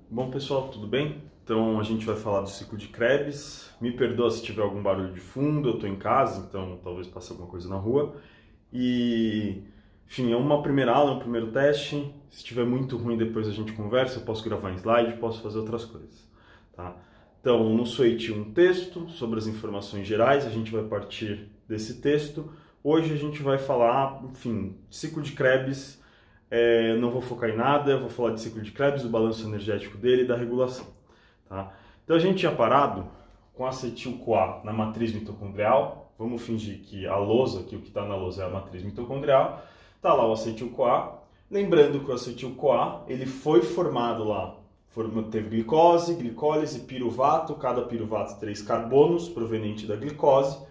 Bom, pessoal, tudo bem? Então a gente vai falar do ciclo de Krebs. Me perdoa se tiver algum barulho de fundo, eu estou em casa, então talvez passe alguma coisa na rua. Enfim, é uma primeira aula, é um primeiro teste. Se estiver muito ruim, depois a gente conversa, eu posso gravar em slide, posso fazer outras coisas, tá? Então, no SWOT um texto sobre as informações gerais, a gente vai partir desse texto. Hoje a gente vai falar, enfim, ciclo de Krebs. Não vou focar em nada, eu vou falar de ciclo de Krebs, do balanço energético dele e da regulação. Tá? Então a gente tinha parado com acetil-CoA na matriz mitocondrial. Vamos fingir que a lousa, que o que está na lousa é a matriz mitocondrial. Está lá o acetil-CoA. Lembrando que o acetil-CoA ele foi formado lá. Teve glicose, glicólise, piruvato. Cada piruvato 3 carbonos proveniente da glicose.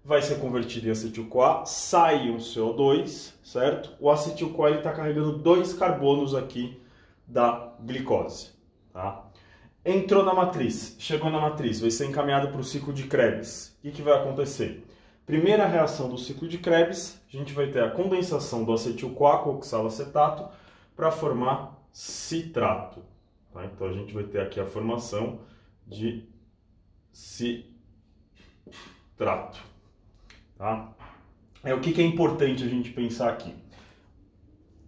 Vai ser convertido em acetil-CoA, sai um CO2, certo? O acetil-CoA está carregando 2 carbonos aqui da glicose, tá? Entrou na matriz, chegou na matriz, vai ser encaminhado para o ciclo de Krebs. O que vai acontecer? Primeira reação do ciclo de Krebs, a gente vai ter a condensação do acetil-CoA com oxalacetato para formar citrato. Tá? Então a gente vai ter aqui a formação de citrato. Tá? O que é importante a gente pensar aqui?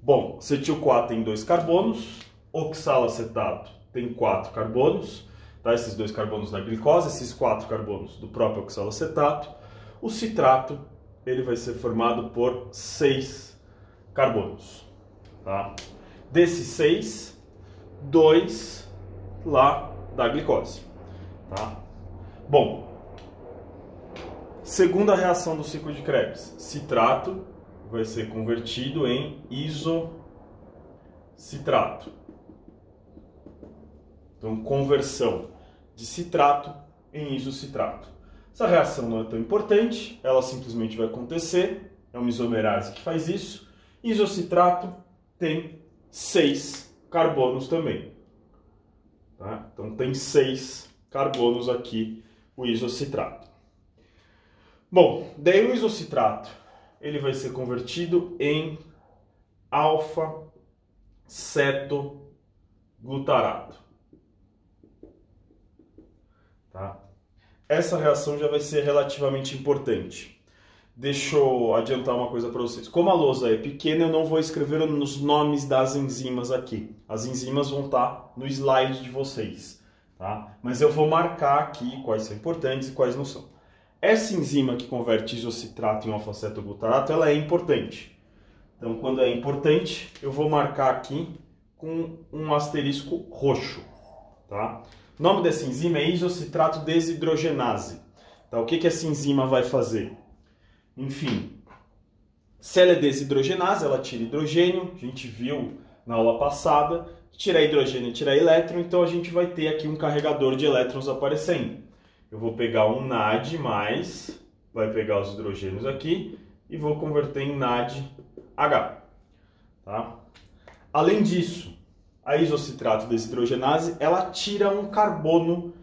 Bom, acetil-CoA tem 2 carbonos, oxalacetato tem 4 carbonos, tá? Esses 2 carbonos da glicose, esses 4 carbonos do próprio oxalacetato. O citrato ele vai ser formado por 6 carbonos. Tá? Desses 6, 2 lá da glicose. Tá? Bom, segunda reação do ciclo de Krebs, citrato vai ser convertido em isocitrato. Então, conversão de citrato em isocitrato. Essa reação não é tão importante, ela simplesmente vai acontecer, é uma isomerase que faz isso. Isocitrato tem 6 carbonos também. Tá? Então, tem 6 carbonos aqui o isocitrato. Bom, daí o isocitrato ele vai ser convertido em alfa-cetoglutarato. Tá? Essa reação já vai ser relativamente importante. Deixa eu adiantar uma coisa para vocês. Como a lousa é pequena, eu não vou escrever os nomes das enzimas aqui. As enzimas vão estar no slide de vocês. Tá? Mas eu vou marcar aqui quais são importantes e quais não são. Essa enzima que converte isocitrato em alfa-cetoglutarato, ela é importante. Então, quando é importante, eu vou marcar aqui com um asterisco roxo. Tá? O nome dessa enzima é isocitrato desidrogenase. Tá? O que essa enzima vai fazer? Enfim, se ela é desidrogenase, ela tira hidrogênio. A gente viu na aula passada. Tirar hidrogênio e tirar elétron, então a gente vai ter aqui um carregador de elétrons aparecendo. Eu vou pegar um NAD+, vai pegar os hidrogênios aqui e vou converter em NADH. Tá? Além disso, a isocitrato desidrogenase, ela tira um carbono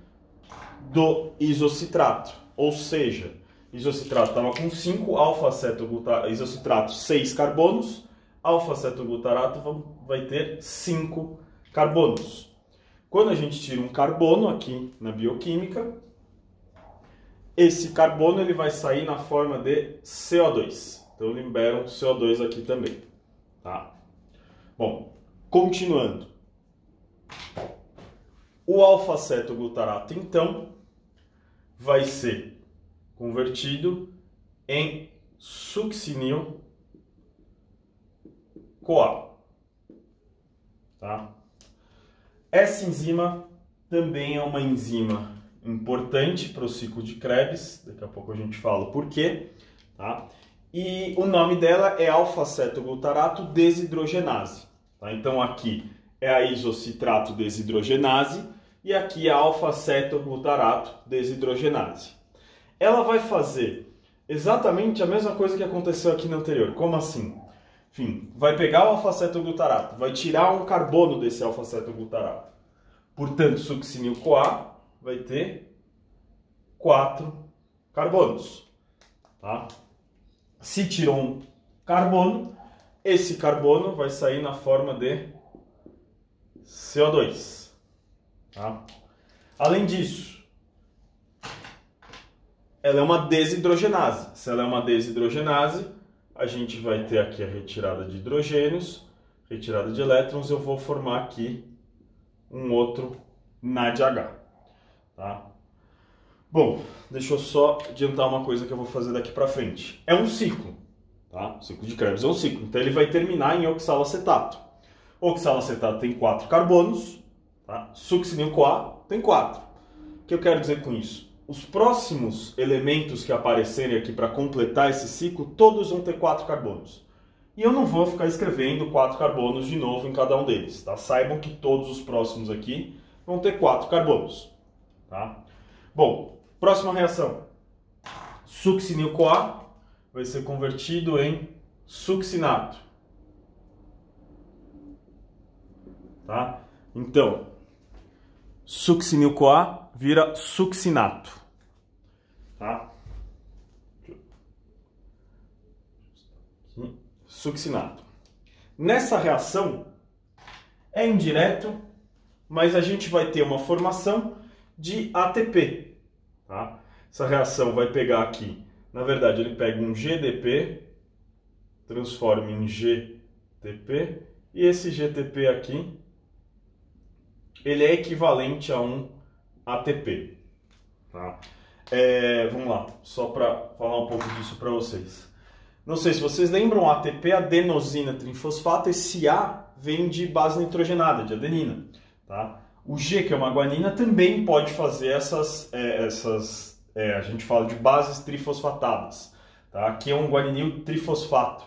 do isocitrato. Ou seja, isocitrato estava com 5, isocitrato 6 carbonos, alfa-cetoglutarato vai ter 5 carbonos. Quando a gente tira um carbono aqui na bioquímica, esse carbono ele vai sair na forma de CO2. Então eu libero um CO2 aqui também. Tá? Bom, continuando. O alfa-cetoglutarato, então, vai ser convertido em succinil-CoA. Tá? Essa enzima também é uma enzima importante para o ciclo de Krebs, daqui a pouco a gente fala o porquê, tá? E o nome dela é alfa-cetoglutarato desidrogenase. Tá? Então aqui é a isocitrato desidrogenase e aqui é a alfa-cetoglutarato desidrogenase. Ela vai fazer exatamente a mesma coisa que aconteceu aqui no anterior. Como assim? Enfim, vai pegar o alfa-cetoglutarato, vai tirar um carbono desse alfa-cetoglutarato. Portanto, succinil-CoA vai ter 4 carbonos. Tá? Se tirou um carbono, esse carbono vai sair na forma de CO2. Tá? Além disso, ela é uma desidrogenase. Se ela é uma desidrogenase, a gente vai ter aqui a retirada de hidrogênios, retirada de elétrons. Eu vou formar aqui um outro NADH. Tá? Bom, deixa eu só adiantar uma coisa que eu vou fazer daqui para frente. É um ciclo, tá? O ciclo de Krebs é um ciclo, então ele vai terminar em oxalacetato. O oxalacetato tem 4 carbonos, tá? Succinil-CoA tem 4. O que eu quero dizer com isso? Os próximos elementos que aparecerem aqui para completar esse ciclo, todos vão ter 4 carbonos. E eu não vou ficar escrevendo 4 carbonos de novo em cada um deles, tá? Saibam que todos os próximos aqui vão ter 4 carbonos, tá? Bom, próxima reação. Succinil-CoA vai ser convertido em succinato. Tá? Então, succinil-CoA vira succinato. Tá? Succinato. Nessa reação, é indireto, mas a gente vai ter uma formação de ATP. Tá? Essa reação vai pegar aqui, na verdade ele pega um GDP, transforma em GTP, e esse GTP aqui, ele é equivalente a um ATP. Tá? Vamos lá, só para falar um pouco disso para vocês. Não sei se vocês lembram, ATP, adenosina trifosfato, esse A vem de base nitrogenada, de adenina. Tá? O G, que é uma guanina, também pode fazer a gente fala de bases trifosfatadas, tá? Aqui é um guaninil trifosfato,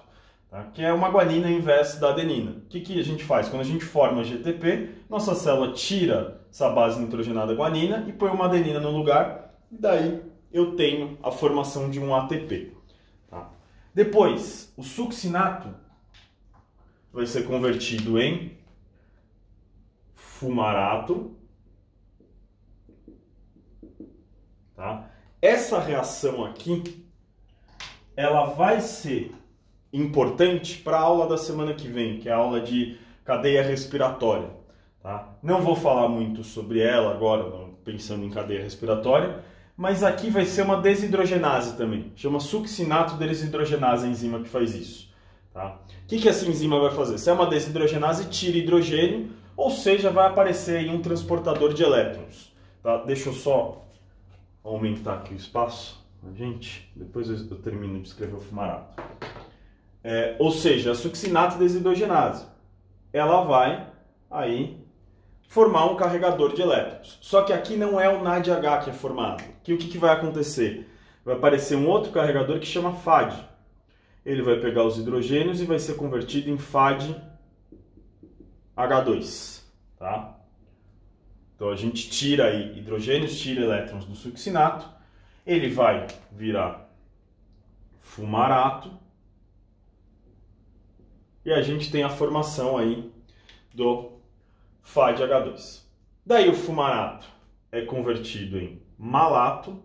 tá? Que é uma guanina em vez da adenina. O que a gente faz? Quando a gente forma GTP, nossa célula tira essa base nitrogenada guanina e põe uma adenina no lugar, e daí eu tenho a formação de um ATP. Tá? Depois, o succinato vai ser convertido em fumarato. Tá? Essa reação aqui, ela vai ser importante para a aula da semana que vem, que é a aula de cadeia respiratória. Tá? Não vou falar muito sobre ela agora, pensando em cadeia respiratória, mas aqui vai ser uma desidrogenase também. Chama succinato desidrogenase a enzima que faz isso. Tá? O que essa enzima vai fazer? Se é uma desidrogenase, tira hidrogênio, ou seja, vai aparecer aí um transportador de elétrons. Tá? Deixa eu só aumentar aqui o espaço, gente, depois eu termino de escrever o fumarato. Ou seja, a succinato desidrogenase, ela vai aí formar um carregador de elétrons. Só que aqui não é o NADH que é formado. O que vai acontecer? Vai aparecer um outro carregador que chama FAD. Ele vai pegar os hidrogênios e vai ser convertido em FAD-H2. Tá? Então a gente tira aí hidrogênios, tira elétrons do succinato, ele vai virar fumarato e a gente tem a formação aí do FAD-H2. Daí o fumarato é convertido em malato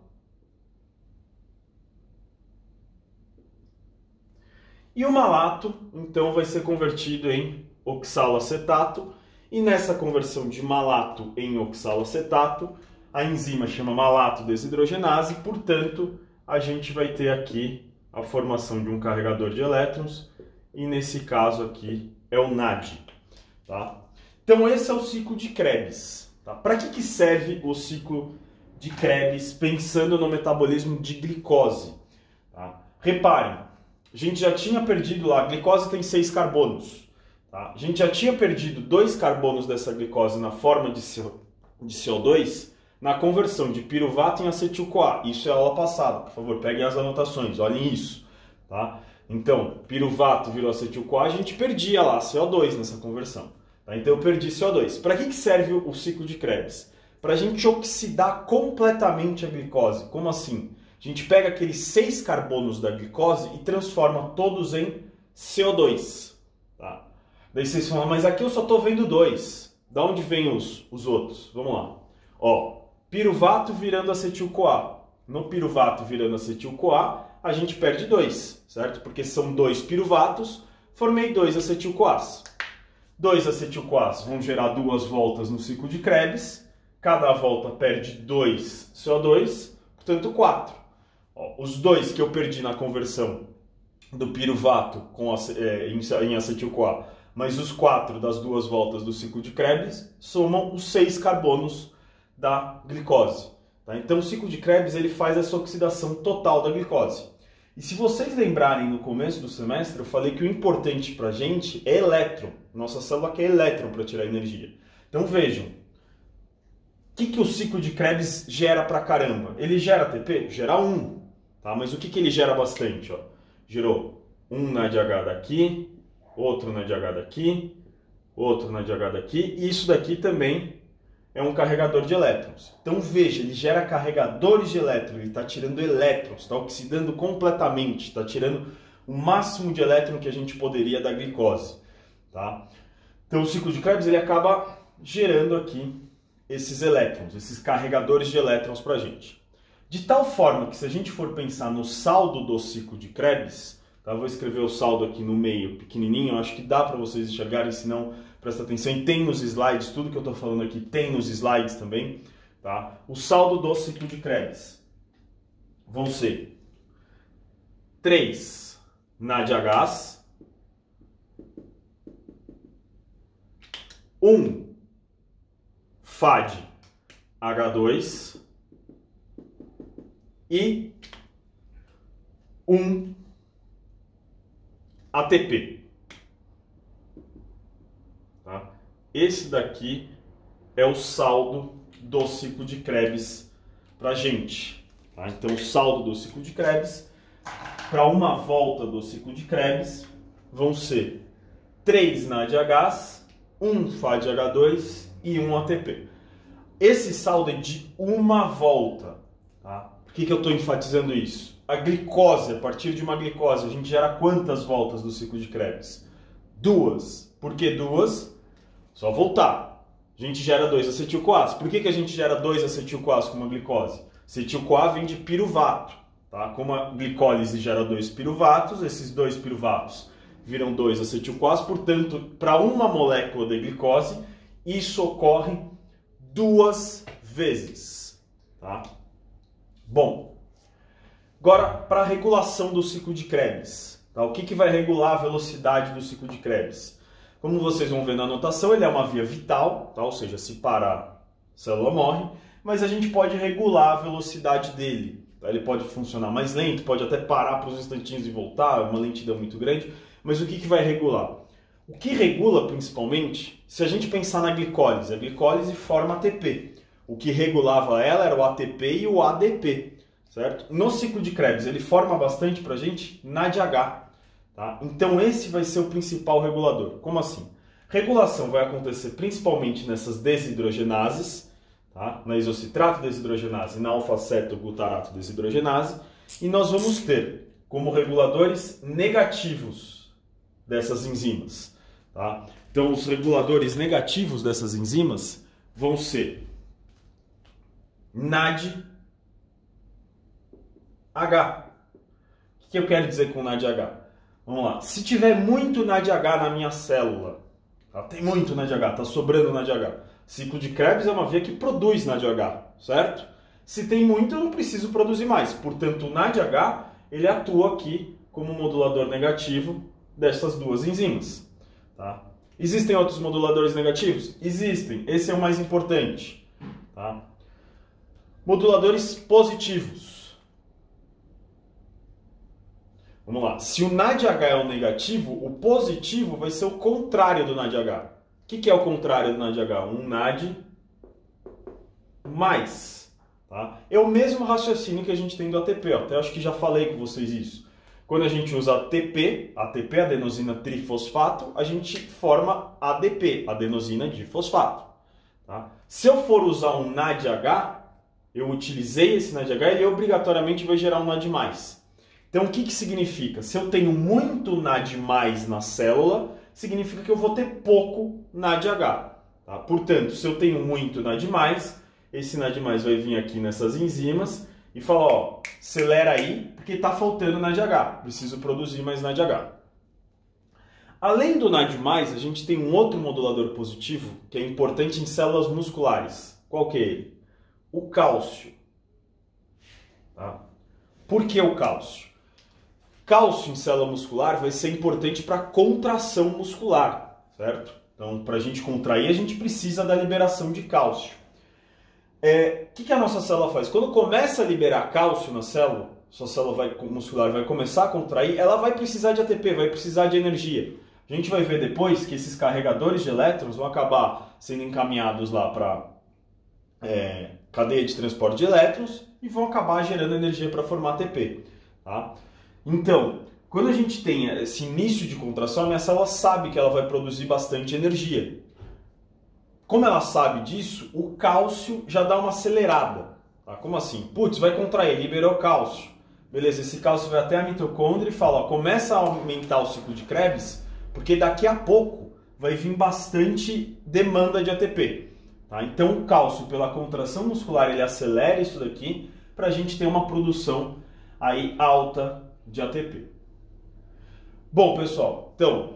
e o malato então vai ser convertido em oxalacetato. E nessa conversão de malato em oxalacetato, a enzima chama malato desidrogenase, portanto, a gente vai ter aqui a formação de um carregador de elétrons, e nesse caso aqui é o NAD. Tá? Então esse é o ciclo de Krebs. Tá? Para que serve o ciclo de Krebs pensando no metabolismo de glicose? Tá? Reparem, a gente já tinha perdido lá, a glicose tem 6 carbonos. Tá? A gente já tinha perdido 2 carbonos dessa glicose na forma de CO2 na conversão de piruvato em acetil-CoA. Isso é a aula passada, por favor, peguem as anotações, olhem isso. Tá? Então, piruvato virou acetil-CoA, a gente perdia lá CO2 nessa conversão. Tá? Então eu perdi CO2. Para que serve o ciclo de Krebs? Para a gente oxidar completamente a glicose. Como assim? A gente pega aqueles 6 carbonos da glicose e transforma todos em CO2. Tá? Daí vocês falam, mas aqui eu só estou vendo 2. Da onde vêm os outros? Vamos lá. Ó, piruvato virando acetil-CoA. No piruvato virando acetil-CoA, a gente perde 2, certo? Porque são 2 piruvatos, formei 2 acetil-CoAs. 2 acetil-CoAs vão gerar 2 voltas no ciclo de Krebs, Cada volta perde 2 CO2, portanto 4. Ó, os 2 que eu perdi na conversão do piruvato em acetil-CoA, mas os 4 das 2 voltas do ciclo de Krebs somam os 6 carbonos da glicose. Tá? Então o ciclo de Krebs ele faz essa oxidação total da glicose. E se vocês lembrarem no começo do semestre, eu falei que o importante para a gente é elétron. Nossa célula quer elétron para tirar energia. Então vejam, o que o ciclo de Krebs gera pra caramba? Ele gera ATP? Gera 1. Tá? Mas o que ele gera bastante? Ó? Gerou um NADH daqui, outro NADH daqui, outro NADH daqui, e isso daqui também é um carregador de elétrons. Então veja, ele gera carregadores de elétrons, ele está tirando elétrons, está oxidando completamente, está tirando o máximo de elétron que a gente poderia da glicose. Tá? Então o ciclo de Krebs ele acaba gerando aqui esses elétrons, esses carregadores de elétrons para a gente. De tal forma que se a gente for pensar no saldo do ciclo de Krebs, tá? Vou escrever o saldo aqui no meio pequenininho, acho que dá para vocês enxergarem, se não, presta atenção, e tem nos slides, tudo que eu estou falando aqui tem nos slides também. Tá? O saldo do ciclo de Krebs vão ser 3 NADHs, 1 FAD-H2 e 1 ATP. Tá? Esse daqui é o saldo do ciclo de Krebs para a gente. Tá? Então, o saldo do ciclo de Krebs para uma volta do ciclo de Krebs vão ser 3 NADHs, 1 FAD-H2 e 1 ATP. Esse saldo é de uma volta. Tá? Por que eu estou enfatizando isso? A glicose, a partir de uma glicose, a gente gera quantas voltas do ciclo de Krebs? 2. Por que 2? Só voltar. A gente gera 2 acetil-CoAs. Por que a gente gera 2 acetil-CoAs com uma glicose? Acetil-CoA vem de piruvato. Tá? Como a glicólise gera 2 piruvatos, esses 2 piruvatos viram 2 acetil-CoAs. Portanto, para uma molécula de glicose, isso ocorre 2 vezes. Tá? Bom, agora para a regulação do ciclo de Krebs. Tá? O que vai regular a velocidade do ciclo de Krebs? Como vocês vão ver na anotação, ele é uma via vital, tá? Ou seja, se parar, a célula morre, mas a gente pode regular a velocidade dele. Tá? Ele pode funcionar mais lento, pode até parar por uns instantinhos e voltar, uma lentidão muito grande, mas o que vai regular? O que regula principalmente, se a gente pensar na glicólise, a glicólise forma ATP. O que regulava ela era o ATP e o ADP, certo? No ciclo de Krebs, ele forma bastante pra gente NADH. Tá? Então esse vai ser o principal regulador. Como assim? Regulação vai acontecer principalmente nessas desidrogenases, tá? Na isocitrato desidrogenase e na alfa-cetoglutarato desidrogenase, e nós vamos ter como reguladores negativos dessas enzimas. Tá? Então os reguladores negativos dessas enzimas vão ser NADH. O que eu quero dizer com NADH? Vamos lá. Se tiver muito NADH na minha célula, tá? Tem muito NADH, está sobrando NADH. Ciclo de Krebs é uma via que produz NADH, certo? Se tem muito, eu não preciso produzir mais. Portanto, o NADH ele atua aqui como modulador negativo dessas duas enzimas. Tá? Existem outros moduladores negativos? Existem. Esse é o mais importante. Tá? Moduladores positivos. Vamos lá. Se o NADH é o negativo, o positivo vai ser o contrário do NADH. O que é o contrário do NADH? Um NAD mais. Tá? É o mesmo raciocínio que a gente tem do ATP. Ó. Até acho que já falei com vocês isso. Quando a gente usa ATP, adenosina trifosfato, a gente forma ADP, adenosina difosfato. Tá? Se eu for usar um NADH, eu utilizei esse NADH, ele obrigatoriamente vai gerar um NAD+. Então, o que significa? Se eu tenho muito NAD+ na célula, significa que eu vou ter pouco NADH. Tá? Portanto, se eu tenho muito NAD+, esse NAD+ vai vir aqui nessas enzimas e falar, ó, acelera aí, porque está faltando NADH, preciso produzir mais NADH. Além do NAD+, a gente tem um outro modulador positivo que é importante em células musculares. Qual que é ele? O cálcio. Tá? Por que o cálcio? Cálcio em célula muscular vai ser importante para contração muscular, certo? Então, para a gente contrair, a gente precisa da liberação de cálcio. O que a nossa célula faz? Quando começa a liberar cálcio na célula, sua célula muscular vai começar a contrair, ela vai precisar de ATP, vai precisar de energia. A gente vai ver depois que esses carregadores de elétrons vão acabar sendo encaminhados lá para cadeia de transporte de elétrons e vão acabar gerando energia para formar ATP. Tá? Então, quando a gente tem esse início de contração, a minha célula sabe que ela vai produzir bastante energia. Como ela sabe disso, o cálcio já dá uma acelerada. Tá? Como assim? Putz, vai contrair, liberou cálcio. Beleza, esse cálcio vai até a mitocôndria e fala, ó, começa a aumentar o ciclo de Krebs, porque daqui a pouco vai vir bastante demanda de ATP. Tá? Então o cálcio, pela contração muscular, ele acelera isso daqui para a gente ter uma produção aí alta de ATP. Bom, pessoal, então,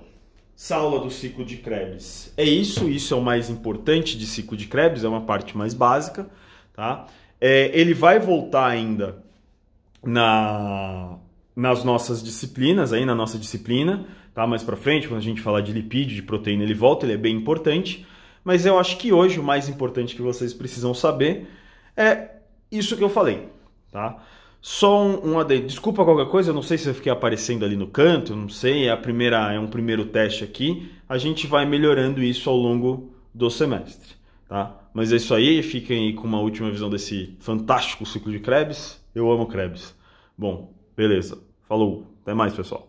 essa aula do ciclo de Krebs é isso é o mais importante de ciclo de Krebs, é uma parte mais básica. Tá? Ele vai voltar ainda nas nossas disciplinas, aí na nossa disciplina, tá? Mais para frente, quando a gente falar de lipídio, de proteína, ele volta, ele é bem importante. Mas eu acho que hoje o mais importante que vocês precisam saber é isso que eu falei, tá? Só um adendo. Desculpa qualquer coisa, eu não sei se eu fiquei aparecendo ali no canto, não sei, é um primeiro teste aqui. A gente vai melhorando isso ao longo do semestre, tá? Mas é isso aí, fiquem aí com uma última visão desse fantástico ciclo de Krebs. Eu amo Krebs. Bom, beleza. Falou. Até mais, pessoal.